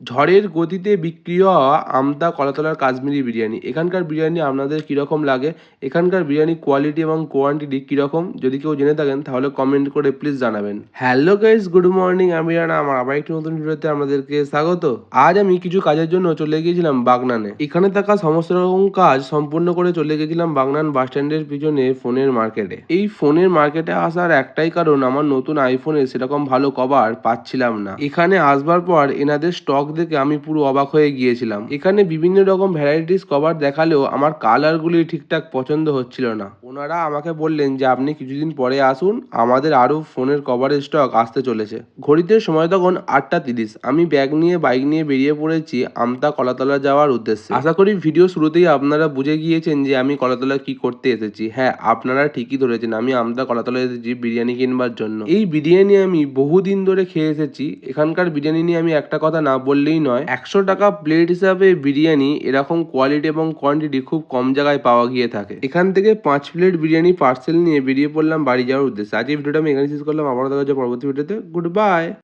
ঝড়ের গতিতে বিক্রি হওয়া আমতা কলাতলার কাশ্মীরি বিরিয়ানি। এখানকার বিরিয়ানি আপনাদের কীরকম লাগে? এখানকার বিরিয়ানি কোয়ালিটি এবং কোয়ান্টিটি কীরকম? যদি কেউ জেনে থাকেন তাহলে কমেন্ট করে প্লিজ জানাবেন। Hello guys, good morning. আমি রানা, আমার আবার একটি নতুন ভিডিওতে আপনাদেরকে স্বাগত। আজ আমি কিছু কাজের জন্য চলে গিয়েছিলাম বাগনানে। এখানে থাকা সমস্ত রকম কাজ সম্পূর্ণ করে চলে গেছিলাম বাগনান বাস স্ট্যান্ডের পিছনে ফোনের মার্কেটে। এই ফোনের মার্কেটে আসার একটাই কারণ, আমার নতুন আইফোনে সেরকম ভালো কভার পাচ্ছিলাম না। এখানে আসবার পর এনাদের স্টক দেখে আমি পুরো অবাক হয়ে গিয়েছিলাম। এখানে বিভিন্ন রকম ভ্যারাইটিস কভার দেখালেও আমার কালারগুলি ঠিকঠাক পছন্দ হচ্ছিল না। ওনারা আমাকে বললেন যে আপনি কিছুদিন পরে আসুন, আমাদের আরও ফোনের কভারের স্টক আসতে চলেছে। ঘড়িতে সময় তখন 8:30। আমি ব্যাগ নিয়ে বাইক নিয়ে বেরিয়ে পড়েছি আমতা কলাতলা যাওয়ার উদ্দেশ্যে। আশা করি ভিডিও শুরুতেই আপনারা বুঝে গিয়েছেন যে আমি কলাতলা কি করতে এসেছি। হ্যাঁ, আপনারা ঠিকই ধরেছেন, আমি আমতা কলাতলা এসেছি বিরিয়ানি কিনবার জন্য। এই বিরিয়ানি আমি বহুদিন ধরে খেয়ে এসেছি। এখানকার বিরিয়ানি নিয়ে আমি একটা কথা না বললেই নয়। 100 টাকা প্লেট হিসাবে বিরিয়ানি এরকম কোয়ালিটি এবং কোয়ান্টিটি খুব কম জায়গায় পাওয়া গিয়ে থাকে। এখান থেকে 5 প্লেট বিরিয়ানি পার্সেল নিয়ে বেরিয়ে পড়লাম বাড়ি যাওয়ার উদ্দেশ্যে। আজকে ভিডিওটা আমি এখানে শেষ করলাম। আবারও দেখা হচ্ছে পরবর্তী ভিডিওতে। Good bye.